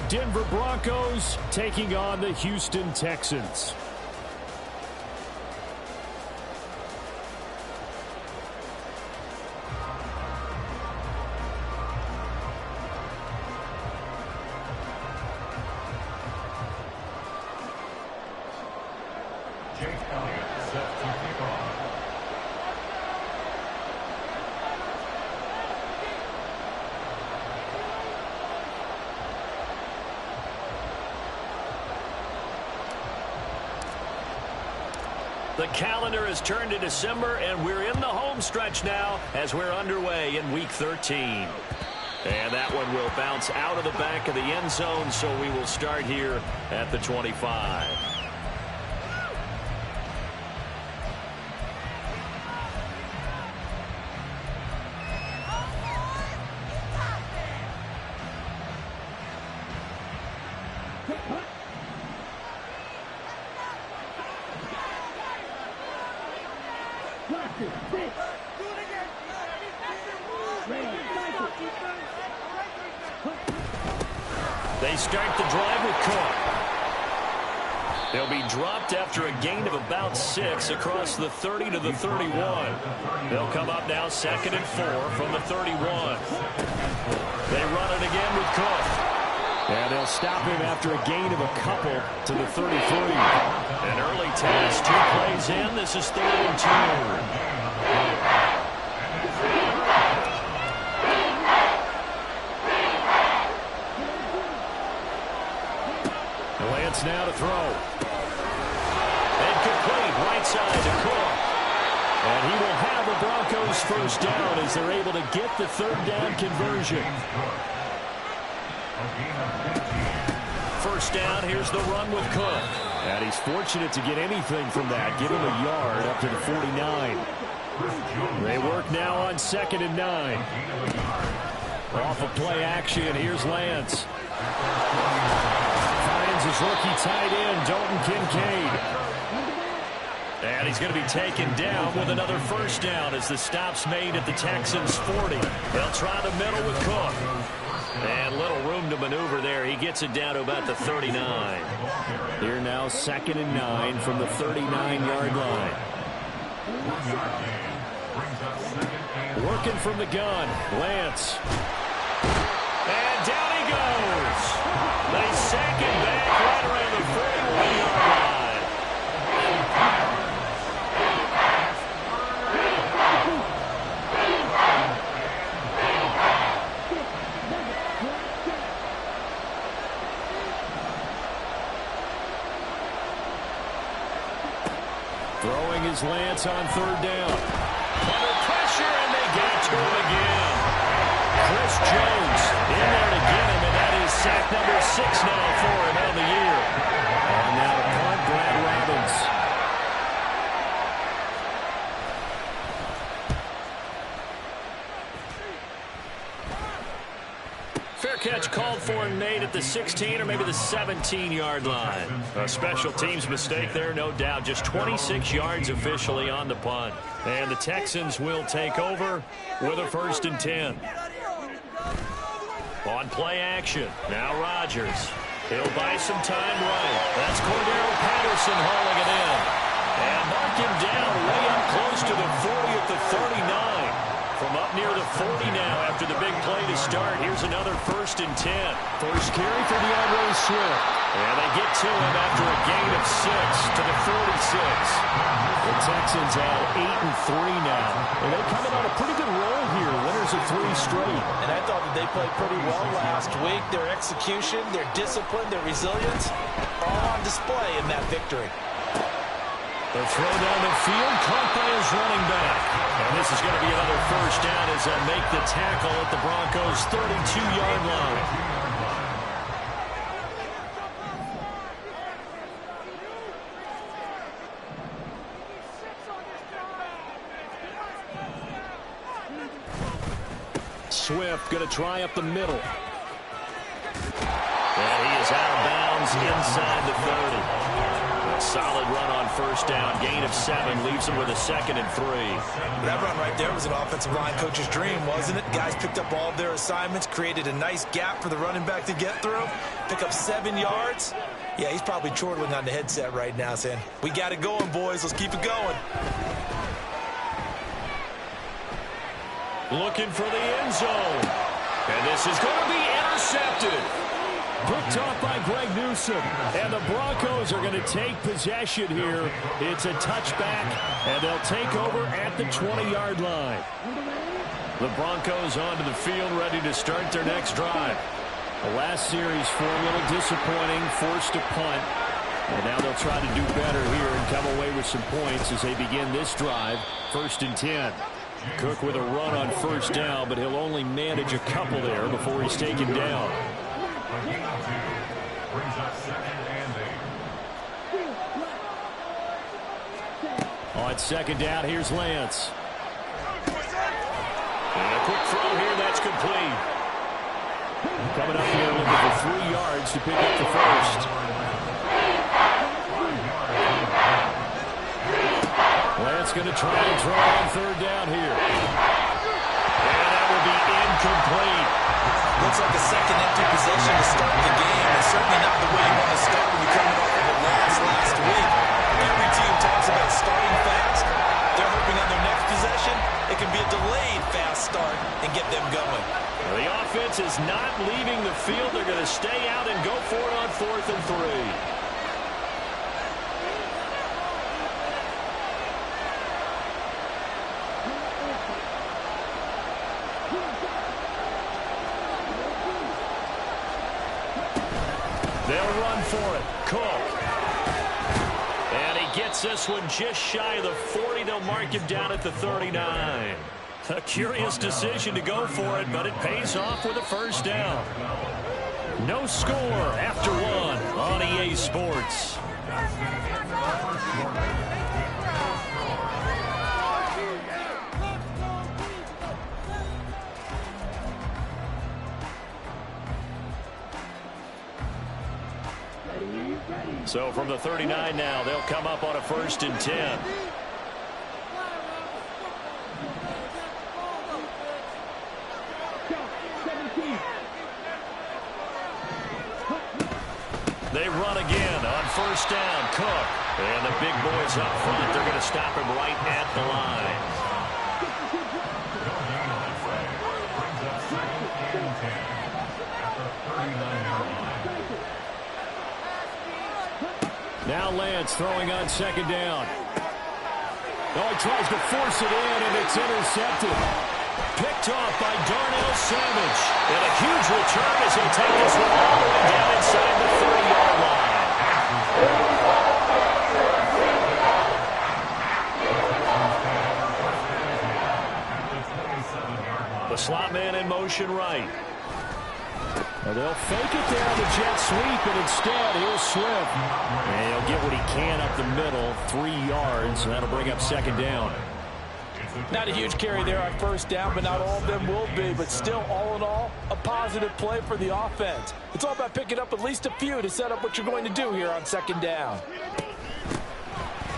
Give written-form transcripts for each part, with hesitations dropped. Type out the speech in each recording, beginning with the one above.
Denver Broncos taking on the Houston Texans. The calendar has turned to December, and we're in the home stretch now as we're underway in Week 13. And that one will bounce out of the back of the end zone, so we will start here at the 25. They start the drive with Cook. They'll be dropped after a gain of about 6 across the 30 to the 31. They'll come up now 2nd and 4 from the 31. They run it again with Cook. And they'll stop him after a gain of a couple to the 33. An early test, 2 plays in. This is 3rd and 2. Lance now to throw. And complete right side to Cook. And he will have the Broncos first down as they're able to get the 3rd down conversion. First down, here's the run with Cook. And he's fortunate to get anything from that. Give him a yard up to the 49. They work now on 2nd and 9. Off of play action, here's Lance. Finds his rookie tight end, Dalton Kincaid. And he's going to be taken down with another first down as the stop's made at the Texans' 40. They'll try the middle with Cook. And little room to maneuver there. He gets it down to about the 39. Here now 2nd and 9 from the 39-yard line. Working from the gun, Lance. And down he goes. They sack him back right around the 41-yard line. Throwing his Lance on 3rd down. Under pressure, and they get to him again. Chris Jones in there to get him, and that is sack number 6 now for him on the year. And now to punt, Brad Robbins. Fair catch called for and made at the 16 or maybe the 17-yard line. A special teams mistake there, no doubt. Just 26 yards officially on the punt. And the Texans will take over with a 1st and 10. On play action, now Rodgers. He'll buy some time right. That's Cordero Patterson hauling it in. And mark him down way up close to the 40 at the 39. From up near the 40 now after the big play to start. Here's another 1st and 10. First carry for DeAndre Swift. And they get to him after a gain of 6 to the 46. The Texans have 8 and 3 now. And they're coming on a pretty good roll here. Winners of 3 straight. And I thought that they played pretty well last week. Their execution, their discipline, their resilience, all on display in that victory. The throw down the field, caught by his running back. And this is going to be another first down as they'll make the tackle at the Broncos' 32-yard line. Swift going to try up the middle. And he is out of bounds inside the 30. Solid run on first down. Gain of 7 leaves him with a 2nd and 3. That run right there was an offensive line coach's dream, wasn't it? Guys picked up all of their assignments, created a nice gap for the running back to get through, pick up 7 yards. Yeah, he's probably chortling on the headset right now saying, we got it going, boys. Let's keep it going. Looking for the end zone. And this is going to be intercepted. Picked off by Greg Newsome. And the Broncos are going to take possession here. It's a touchback, and they'll take over at the 20-yard line. The Broncos onto the field, ready to start their next drive. The last series for a little disappointing, forced a punt. And now they'll try to do better here and come away with some points as they begin this drive. 1st and 10. Cook with a run on first down, but he'll only manage a couple there before he's taken down. On 2nd down, here's Lance. And a quick throw here, that's complete. Coming up here looking for 3 yards to pick up the first. Lance going to try and throw on 3rd down here. And that will be incomplete. Looks like a second empty possession to start the game, and certainly not the way you want to start when you're coming off of a loss last week. Every team talks about starting fast. They're hoping on their next possession, it can be a delayed fast start and get them going. The offense is not leaving the field. They're going to stay out and go for it on 4th and 3. They'll run for it. Cook. And he gets this one just shy of the 40. They'll mark him down at the 39. A curious decision to go for it, but it pays off with a first down. No score after 1 on EA Sports. So from the 39 now, they'll come up on a 1st and 10. They run again on first down. Cook. And the big boys up front, they're going to stop him right at the line. Now Lance throwing on 2nd down. Oh, he tries to force it in, and it's intercepted. Picked off by Darnell Savage. And a huge return as he'll take this one all the way down inside the 30-yard line. The slot man in motion right. And they'll fake it there on the jet sweep, and instead here's Swift. And he'll get what he can up the middle, 3 yards, and that'll bring up 2nd down. Not a huge carry there on first down, but not all of them will be. But still, all in all, a positive play for the offense. It's all about picking up at least a few to set up what you're going to do here on 2nd down.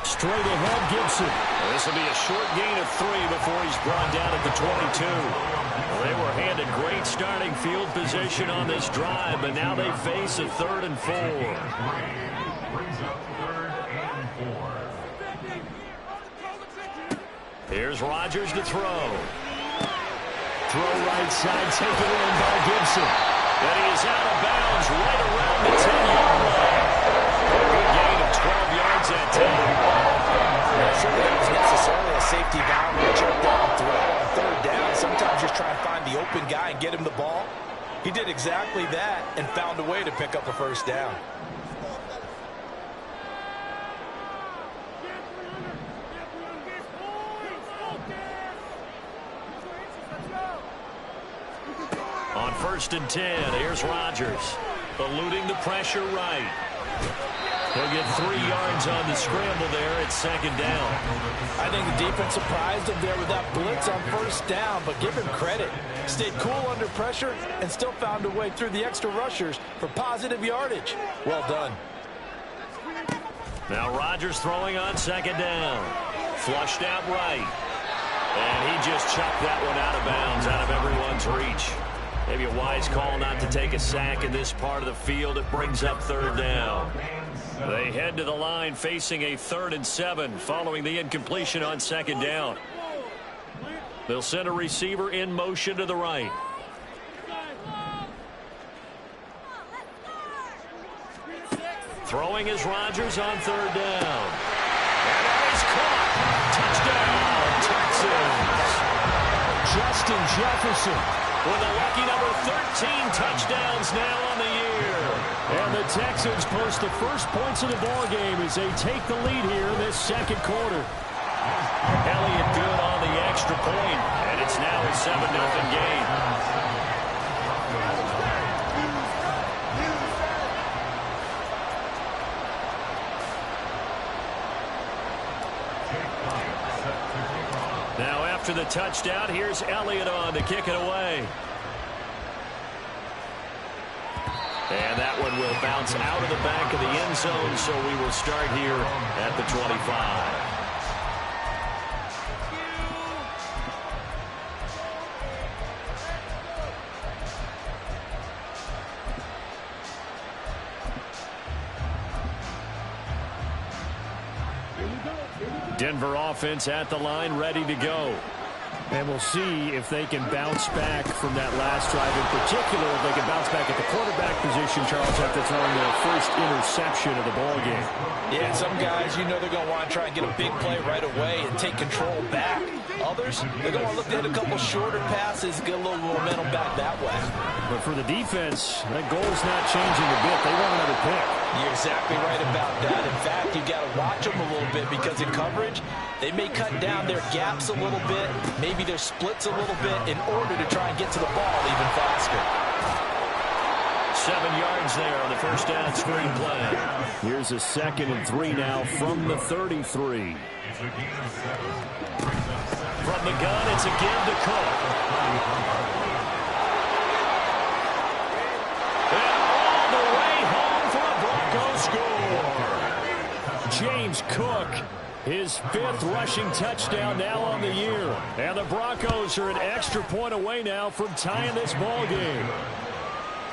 Straight ahead, Gibson. This will be a short gain of 3 before he's brought down at the 22. They were handed great starting field position on this drive, but now they face a 3rd and 4. Here's Rodgers to throw. Throw right side, taken in by Gibson. And he is out of bounds right around the 10-yard line. A good gain of 12 yards that time. Certainly that was necessarily a safety valve to check down throw. On 3rd down, sometimes just try to find the open guy and get him the ball. He did exactly that and found a way to pick up a first down. On 1st and 10, here's Rodgers. Eluding the pressure right. He'll get 3 yards on the scramble there at 2nd down. I think the defense surprised him there with that blitz on first down, but give him credit. Stayed cool under pressure and still found a way through the extra rushers for positive yardage. Well done. Now Rodgers throwing on second down. Flushed out right. And he just chucked that one out of bounds, out of everyone's reach. Maybe a wise call not to take a sack in this part of the field. It brings up third down. They head to the line facing a 3rd and 7 following the incompletion on second down. They'll send a receiver in motion to the right. Throwing is Rodgers on third down. And that is caught. Touchdown, Texans. Justin Jefferson with a lucky number 13 touchdowns now on the year. And the Texans post the first points of the ball game as they take the lead here in this second quarter. Elliott good on the extra point, and it's now a 7-0 game. Now after the touchdown, here's Elliott on to kick it away. And that one will bounce out of the back of the end zone, so we will start here at the 25. Denver offense at the line, ready to go. And we'll see if they can bounce back from that last drive. In particular, if they can bounce back at the quarterback position, Charles, after throwing their first interception of the ballgame. Yeah, some guys, you know they're going to want to try and get a big play right away and take control back. Others, they're going to look at a couple shorter passes, get a little momentum back that way. But for the defense, that goal's not changing a bit. They want another pick. You're exactly right about that. In fact, you got to watch them a little bit because in coverage, they may cut down their gaps a little bit, maybe their splits a little bit in order to try and get to the ball even faster. 7 yards there on the first down screen play. Here's a 2nd and 3 now from the 33. From the gun, it's again to Cook. And all the way home for a Broncos score. James Cook, his 5th rushing touchdown now on the year. And the Broncos are an extra point away now from tying this ball game.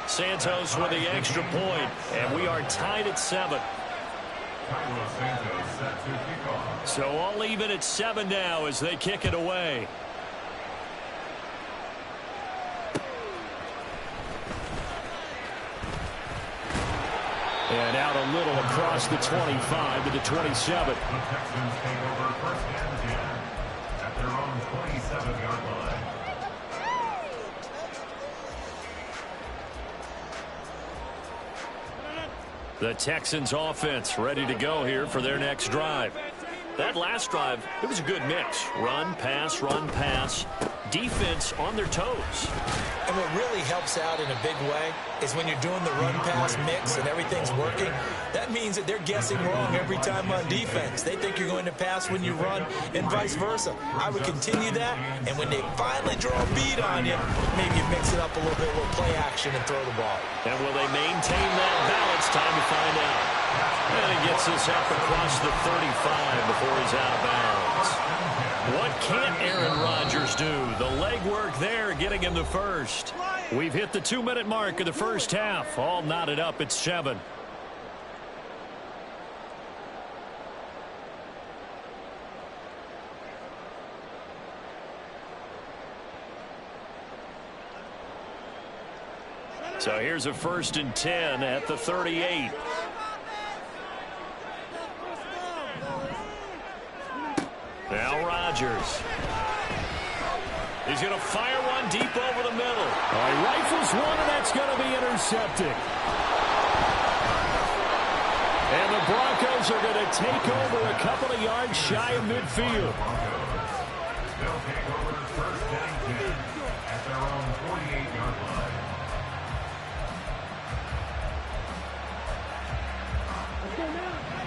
Santos with the extra point, and we are tied at 7. So all even at 7 now as they kick it away. And out a little across the 25 to the 27. The Texans take over first and 10 at their own 27-yard line. The Texans offense ready to go here for their next drive. That last drive, it was a good mix. Run, pass, defense on their toes. And what really helps out in a big way is when you're doing the run-pass mix and everything's working, that means that they're guessing wrong every time on defense. They think you're going to pass when you run and vice versa. I would continue that, and when they finally draw a beat on you, maybe you mix it up a little bit, a little play action and throw the ball. And will they maintain that balance? Time to find out. And he gets this up across the 35 before he's out of bounds. What can't Aaron Rodgers do? The legwork there getting him the first. We've hit the 2-minute mark of the first half. All knotted up at 7. So here's a 1st and 10 at the 38. Now Rodgers. He's going to fire one deep over the middle. He rifles one, and that's going to be intercepted. And the Broncos are going to take over a couple of yards shy of midfield. They'll take over first and 10 at their own 48-yard line.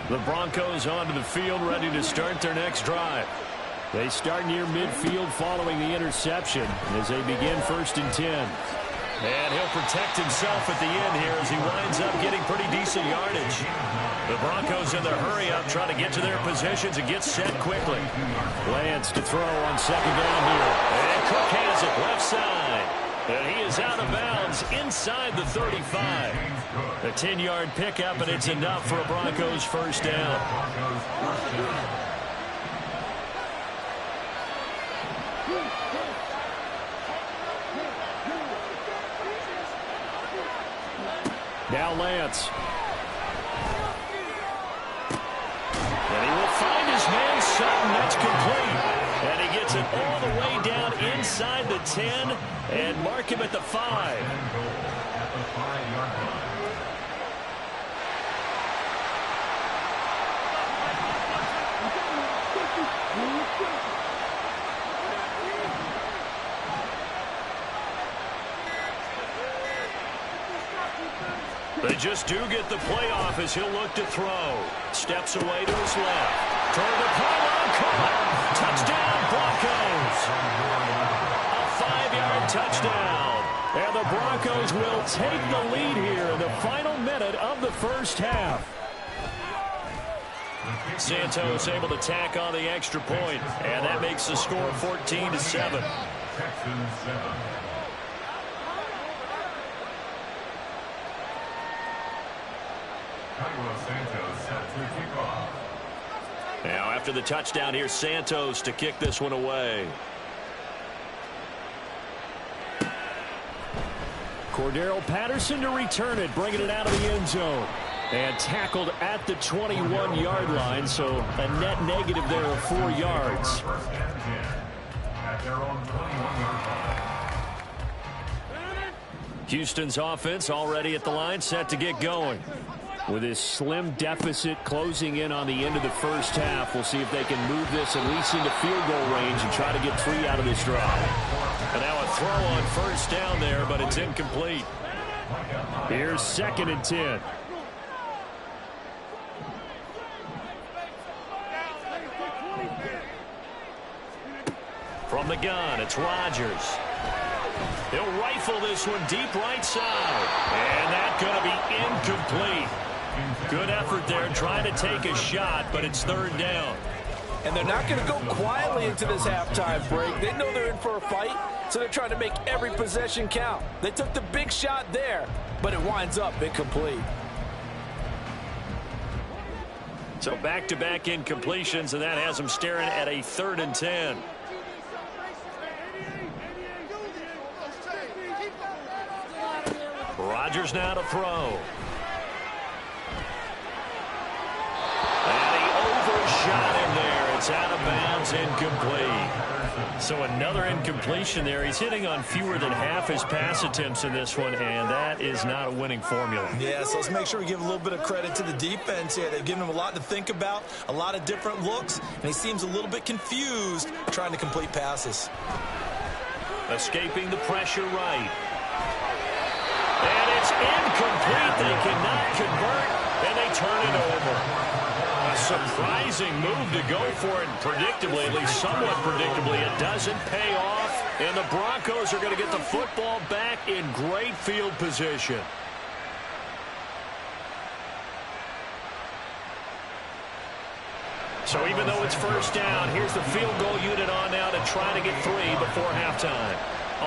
The Broncos onto the field, ready to start their next drive. They start near midfield following the interception as they begin 1st and 10. And he'll protect himself at the end here as he winds up getting pretty decent yardage. The Broncos in their hurry-up trying to get to their positions and get set quickly. Lance to throw on second down here. And Cook has it left side. And he is out of bounds inside the 35. A 10-yard pickup, and it's enough for a Broncos first down. Now Lance. And he will find his man Sutton. That's complete. And he gets it all the way down inside the 10 and mark him at the 5. They just do get the playoff as he'll look to throw. Steps away to his left. Toward the pylon, caught. Touchdown, Broncos. A 5-yard touchdown. And the Broncos will take the lead here in the final minute of the first half. Santos able to tack on the extra point, and that makes the score 14-7. Now after the touchdown, here's Santos to kick this one away. Cordero Patterson to return it, bringing it out of the end zone. And tackled at the 21-yard line, so a net negative there of 4 yards. Houston's offense already at the line, set to get going. With this slim deficit closing in on the end of the first half, we'll see if they can move this at least into field goal range and try to get 3 out of this drive. And now a throw on first down there, but it's incomplete. Here's 2nd and 10. From the gun, it's Rodgers. He'll rifle this one deep right side. And that's going to be incomplete. Good effort there trying to take a shot, but it's 3rd down. And they're not going to go quietly into this halftime break. They know they're in for a fight, so they're trying to make every possession count. They took the big shot there, but it winds up incomplete. So back-to-back incompletions, and that has them staring at a 3rd and 10. Rodgers now to throw. And he overshot him there. It's out of bounds, incomplete. So another incompletion there. He's hitting on fewer than half his pass attempts in this one, and that is not a winning formula. Yeah, so let's make sure we give a little bit of credit to the defense here. They've given him a lot to think about, a lot of different looks, and he seems a little bit confused trying to complete passes. Escaping the pressure right. And it's incomplete. They cannot convert, and they turn it over. A surprising move to go for it, and predictably, at least somewhat predictably, it doesn't pay off, and the Broncos are going to get the football back in great field position. So even though it's first down, here's the field goal unit on now to try to get 3 before halftime.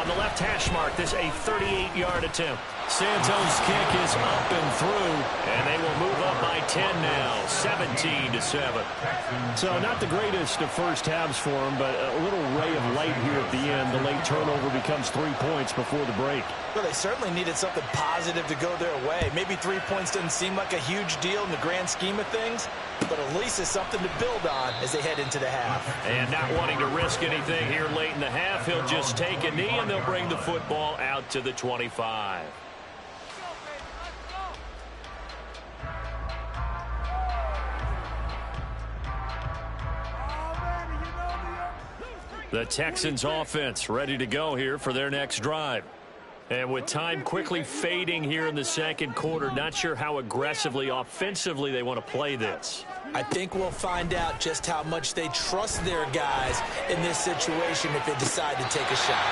On the left hash mark, this a 38-yard attempt. Santos' kick is up and through, and they will move up by 10 now, 17-7. So not the greatest of first halves for them, but a little ray of light here at the end. The late turnover becomes 3 points before the break. Well, they certainly needed something positive to go their way. Maybe 3 points doesn't seem like a huge deal in the grand scheme of things, but at least it's something to build on as they head into the half. And not wanting to risk anything here late in the half, he'll just take a knee, and they'll bring the football out to the 25. The Texans offense ready to go here for their next drive. And with time quickly fading here in the second quarter, not sure how aggressively, offensively they want to play this. I think we'll find out just how much they trust their guys in this situation if they decide to take a shot.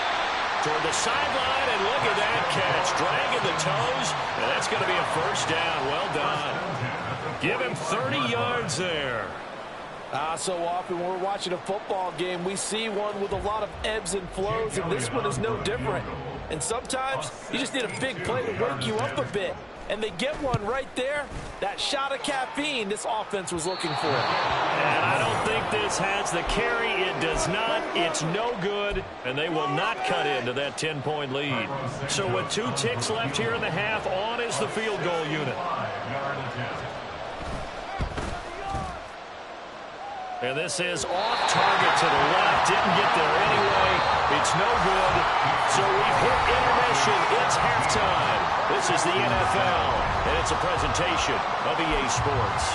toward the sideline, and look at that catch. Dragging the toes, and that's going to be a first down. Well done. Give him 30 yards there. So often when we're watching a football game, we see one with a lot of ebbs and flows, and this one is no different. And sometimes you just need a big play to wake you up a bit. And they get one right there. That shot of caffeine this offense was looking for. And I don't think this has the carry. It does not. It's no good. And they will not cut into that 10-point lead. So with 2 ticks left here in the half, on is the field goal unit. And this is off target to the left. Didn't get there anyway. It's no good. So we've hit intermission. It's halftime. This is the NFL, and it's a presentation of EA Sports.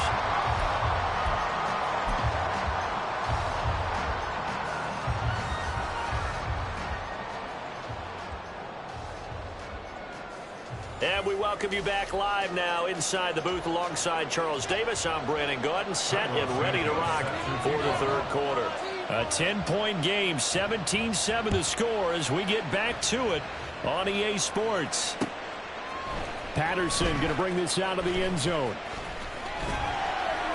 And we welcome you back live now inside the booth alongside Charles Davis. I'm Brandon Gaudin, set and ready to rock for the third quarter. A 10-point game, 17-7 the score as we get back to it on EA Sports. Patterson going to bring this out of the end zone.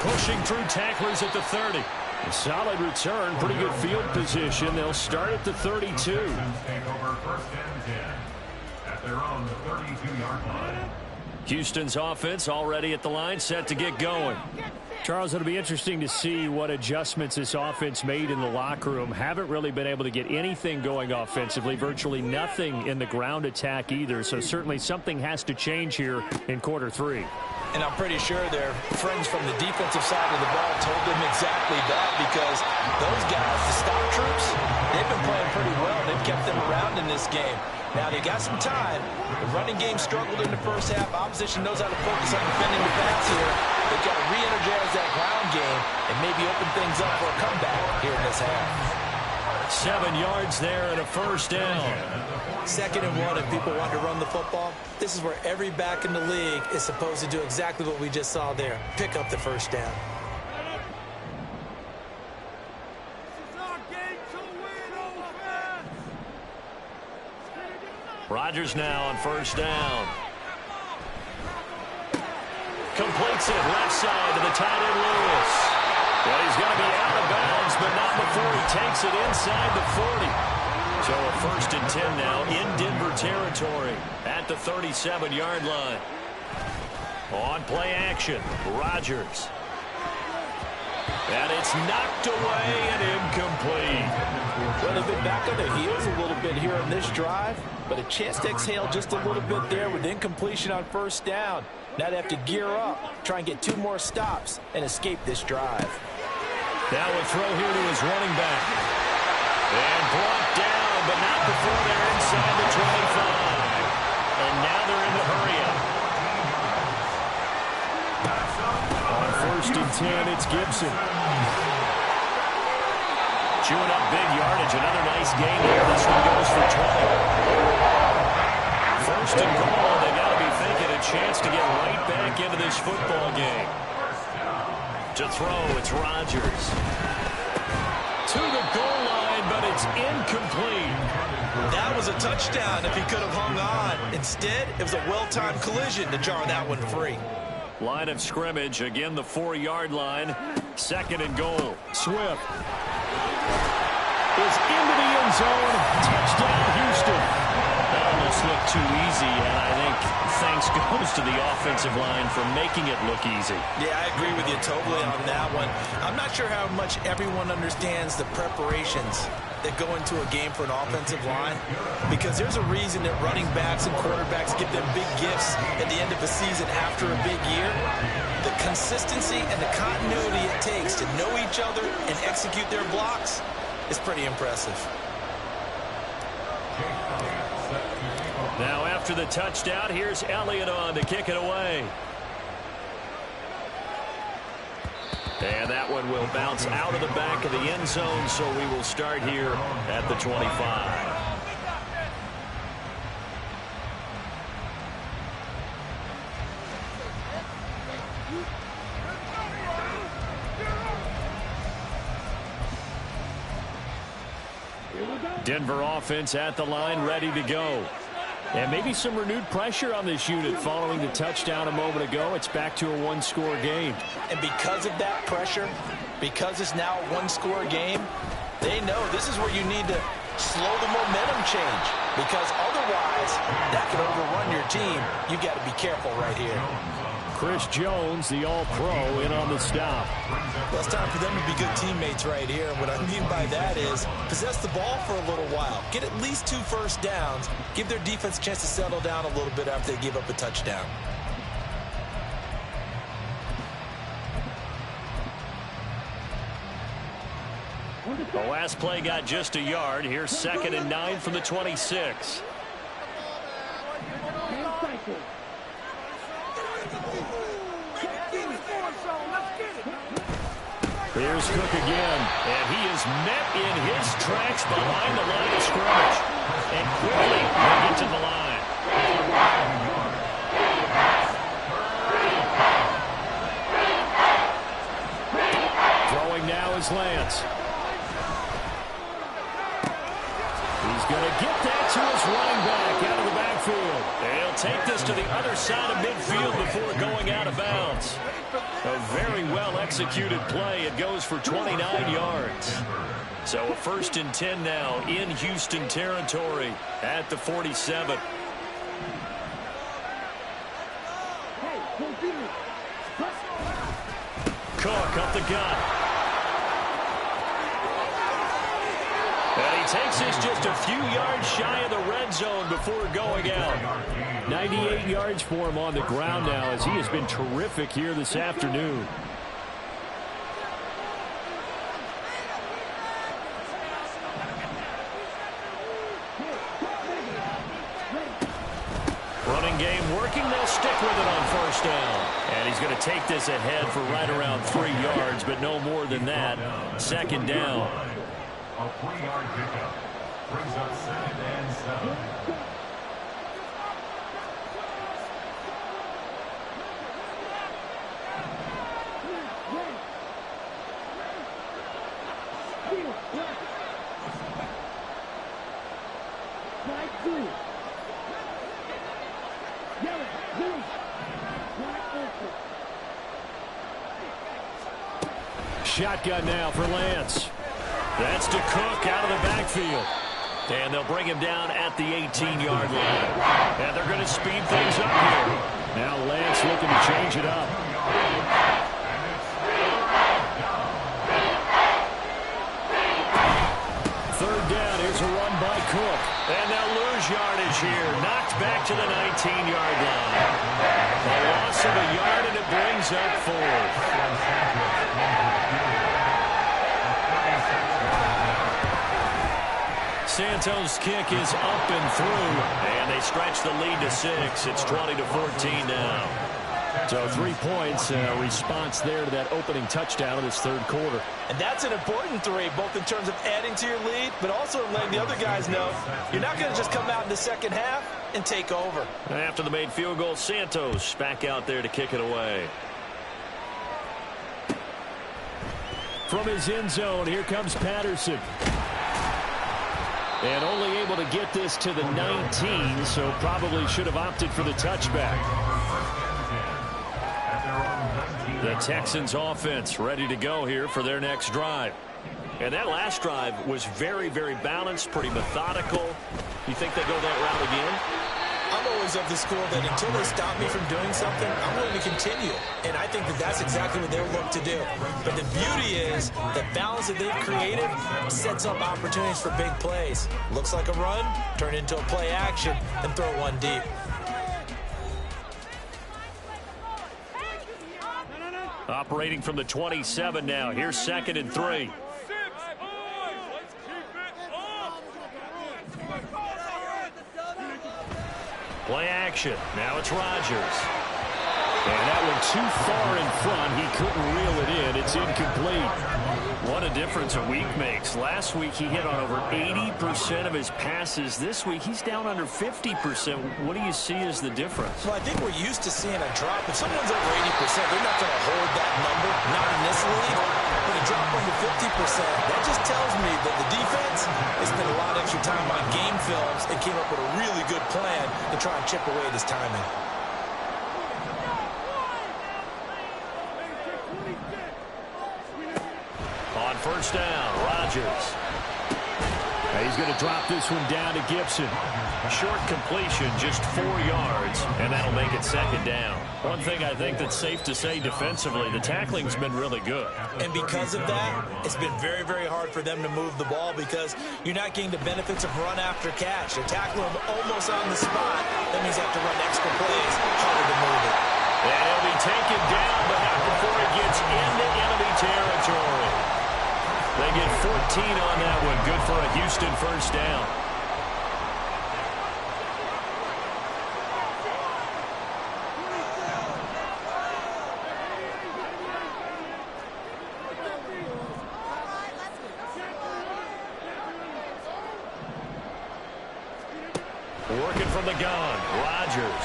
Pushing through tacklers at the 30. A solid return, pretty good field position. They'll start at the 32. Take over 1st and 10 at their own 32-yard line. Houston's offense already at the line, set to get going. Charles, it'll be interesting to see what adjustments this offense made in the locker room. Haven't really been able to get anything going offensively, virtually nothing in the ground attack either. So certainly something has to change here in quarter 3. And I'm pretty sure their friends from the defensive side of the ball told them exactly that, because those guys, the stop troops, they've been playing pretty well. They've kept them around in this game. Now, they got some time. The running game struggled in the first half. Opposition knows how to focus on defending the pass here. They've got to re-energize that ground game and maybe open things up for a comeback here in this half. 7 yards there and a first down. 2nd and 1, if people want to run the football, this is where every back in the league is supposed to do exactly what we just saw there. Pick up the first down. Rodgers now on first down. Completes it left side to the tight end Lewis. Well, he's going to be out of bounds, but not before he takes it inside the 40. So a 1st and 10 now in Denver territory at the 37-yard line. On play action, Rodgers. And it's knocked away and incomplete. Well, they've been back on their heels a little bit here on this drive, but a chance to exhale just a little bit there with incompletion on first down. Now they have to gear up, try and get 2 more stops, and escape this drive. Now a throw here to his running back. And brought down, but not before they're inside the 25. And now they're in the hurry-up. On 1st and 10, it's Gibson. Chewing up big yardage. Another nice gain here. This one goes for 20. 1st and goal. They got to be thinking a chance to get right back into this football game. To throw, it's Rodgers. To the goal line, but it's incomplete. That was a touchdown if he could have hung on. Instead, it was a well-timed collision to jar that one free. Line of scrimmage, again the 4-yard line. 2nd and goal. Swift is into the end zone. Touchdown, Houston. That almost looked too easy, and I think thanks goes to the offensive line for making it look easy. Yeah, I agree with you totally on that one. I'm not sure how much everyone understands the preparations that go into a game for an offensive line, because there's a reason that running backs and quarterbacks give them big gifts at the end of the season after a big year. The consistency and the continuity it takes to know each other and execute their blocks is pretty impressive. Now after the touchdown, here's Elliott on to kick it away. And that one will bounce out of the back of the end zone, so we will start here at the 25. Here we go. Denver offense at the line, ready to go. And maybe some renewed pressure on this unit following the touchdown a moment ago. It's back to a one-score game. And because of that pressure, because it's now a one-score game, they know this is where you need to slow the momentum change, because otherwise that can overrun your team. You got to be careful right here. Chris Jones, the all-pro, in on the stop. Well, it's time for them to be good teammates right here. And what I mean by that is possess the ball for a little while. Get at least 2 first downs. Give their defense a chance to settle down a little bit after they give up a touchdown. The last play got just a yard. Here's 2nd and 9 from the 26. Here's Cook again. And he is met in his tracks behind the line of scrimmage. And quickly he'll get to the line. Throwing now is Lance. He's going to get that to his running back out of the backfield. And he'll take this to the other side of midfield before going out of bounds. A very well-executed play. It goes for 29 yards. So a 1st and 10 now in Houston territory at the 47. Cook up the gut. And he takes this just a few yards shy of the red zone before going out. 98 yards for him on the ground now, as he has been terrific here this afternoon. Running game working. They'll stick with it on 1st down. And he's going to take this ahead for right around 3 yards, but no more than that. 2nd down. A 3-yard pickup brings up 2nd and 7. Shotgun now for Lance. That's to Cook out of the backfield. And they'll bring him down at the 18-yard line. And they're going to speed things up here. Now Lance looking to change it up. 3rd down. Here's a run by Cook. And they'll lose yardage here. Knocked back to the 19-yard line. A loss of a yard, and it brings up 4th. Santos' kick is up and through, and they stretch the lead to 6. It's 20-14 now. So 3 points, response there to that opening touchdown of this 3rd quarter. And that's an important 3, both in terms of adding to your lead, but also letting the other guys know you're not going to just come out in the 2nd half and take over. After the made field goal, Santos back out there to kick it away. From his end zone, here comes Patterson. And only able to get this to the 19, so probably should have opted for the touchback. The Texans offense ready to go here for their next drive. And that last drive was very, very balanced, pretty methodical. You think they go that route again? I'm always of the school that until they stop me from doing something, I'm willing to continue. And I think that that's exactly what they'll look to do. But the beauty is the balance that they've created sets up opportunities for big plays. Looks like a run, turn into a play action, and throw one deep. Operating from the 27 now. Here's 2nd and 3. Play action. Now it's Rodgers. And that one too far in front. He couldn't reel it in. It's incomplete. What a difference a week makes. Last week he hit on over 80% of his passes. This week he's down under 50%. What do you see as the difference? Well, I think we're used to seeing a drop. If someone's over 80%, they're not going to hold that number, not in this league. When you drop under 50%, that just tells me that the defense has spent a lot of extra time on game films and came up with a really good plan to try and chip away at his timing. On first down, Rodgers. He's going to drop this one down to Gibson. Short completion, just 4 yards, and that'll make it second down. One thing I think that's safe to say defensively, the tackling's been really good. And because of that, it's been very, very hard for them to move the ball because you're not getting the benefits of run after catch. They're tackling them almost on the spot. That means they have to run extra plays, harder to move it. And he'll be taken down, but not before he gets into enemy territory. They get 14 on that one. Good for a Houston first down. Working from the gun, Rodgers.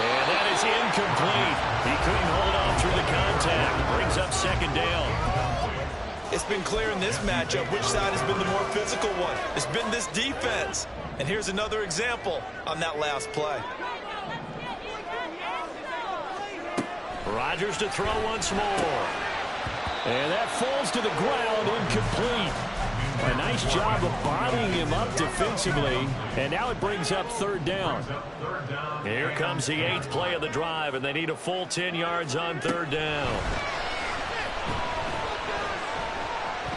And that is incomplete. He couldn't hold on through the contact. Brings up second down. It's been clear in this matchup which side has been the more physical one. It's been this defense. And here's another example on that last play. Rodgers to throw once more. And that falls to the ground, incomplete. A nice job of bodying him up defensively. And now it brings up third down. Here comes the 8th play of the drive, and they need a full 10 yards on third down.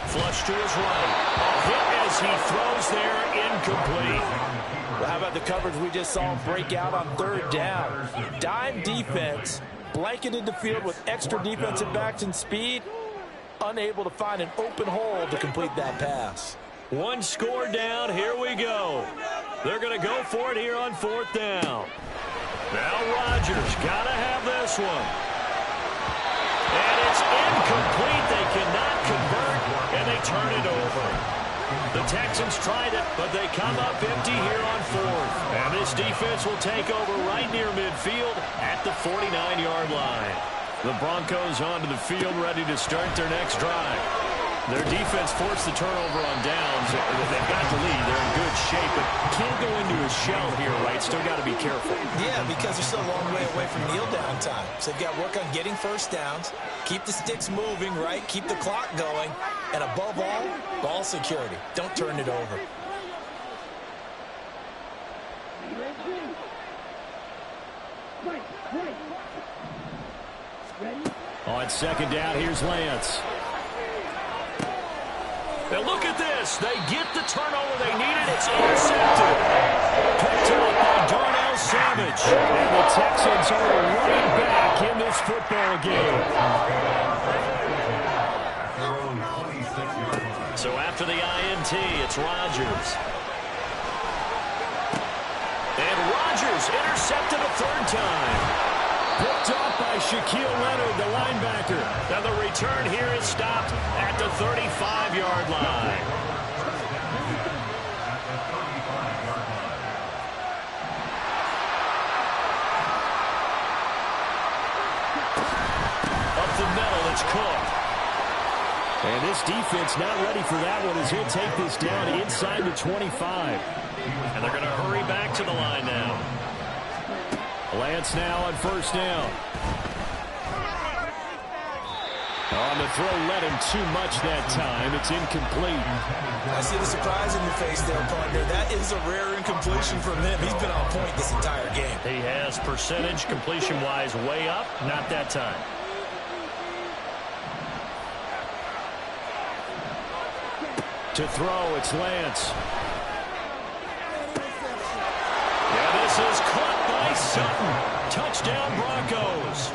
Flush to his right. A hit as he throws there, incomplete. Well, how about the coverage we just saw him break out on third down? Dime defense, blanketed the field with extra defensive backs and speed, unable to find an open hole to complete that pass. One score down, here we go. They're going to go for it here on fourth down. Now Rodgers got to have this one. And it's incomplete. They cannot convert, and they turn it over. The Texans tried it, but they come up empty here on fourth. And this defense will take over right near midfield at the 49-yard line. The Broncos onto the field, ready to start their next drive. Their defense forced the turnover on downs. They've got the lead. They're in good shape, but can't go into a shell here, right? Still got to be careful. Yeah, because they're still a long way away from kneel down time. So they've got to work on getting first downs, keep the sticks moving, right? Keep the clock going. And above all, ball security. Don't turn it over. On second down, here's Lance. Now look at this. They get the turnover they needed. It's intercepted. Picked up by Darnell Savage. And the Texans are right back in this football game. So after the INT, it's Rodgers. And Rodgers intercepted a third time. Picked up by Shaquille Leonard, the linebacker. Now the return here is stopped at the 35-yard line. Up the middle, it's Cook. And this defense not ready for that one as he'll take this down inside the 25. And they're going to hurry back to the line now. Lance now on first down. On the throw, led him too much that time. It's incomplete. I see the surprise in your face there, partner. That is a rare incompletion from him. He's been on point this entire game. He has percentage completion-wise way up. Not that time. To throw, it's Lance. Yeah, this is caught by Sutton. Touchdown, Broncos.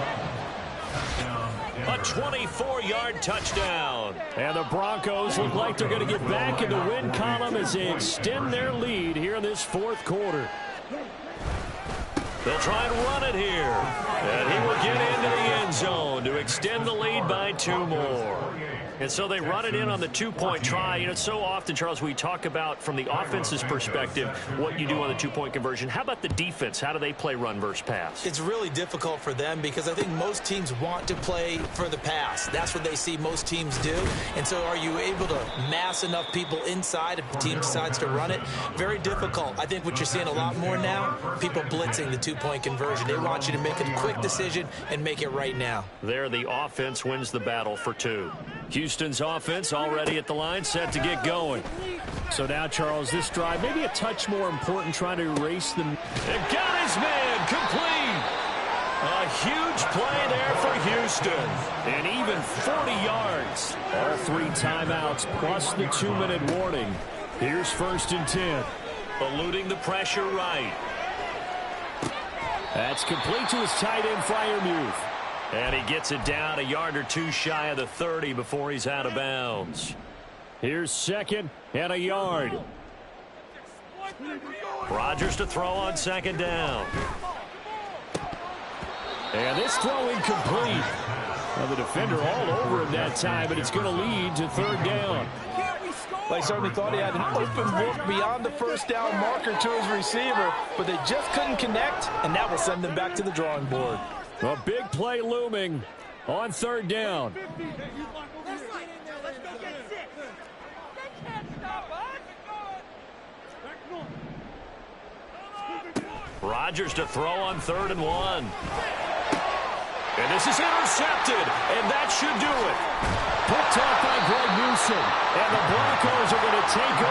A 24-yard touchdown. And the Broncos look like they're going to get back in the win column as they extend their lead here in this fourth quarter. They'll try and run it here. extend the lead by 2 more. And so they run it in on the 2-point try. You know, so often, Charles, we talk about from the offense's perspective what you do on the 2-point conversion. How about the defense? How do they play run versus pass? It's really difficult for them because I think most teams want to play for the pass. That's what they see most teams do. And so are you able to mass enough people inside if the team decides to run it? Very difficult. I think what you're seeing a lot more now, people blitzing the 2-point conversion. They want you to make a quick decision and make it right now. There, the offense wins the battle for 2. Houston's offense already at the line, set to get going. So now, Charles, this drive maybe a touch more important, trying to erase them. It got his man complete. A huge play there for Houston. And even 40 yards. All 3 timeouts plus the 2-minute warning. Here's 1st and 10. Eluding the pressure right. That's complete to his tight end, Freiermuth. And he gets it down a yard or 2 shy of the 30 before he's out of bounds. Here's 2nd and a yard. Rodgers to throw on 2nd down. And this throw incomplete. Well, the defender all over him that time, but it's going to lead to 3rd down. They certainly thought he had an open look beyond the 1st down marker to his receiver, but they just couldn't connect, and that will send them back to the drawing board. A big play looming on 3rd down. Rodgers to throw on 3rd and 1. And this is intercepted, and that should do it. Picked off by Greg Newsom, and the Broncos are going to take over.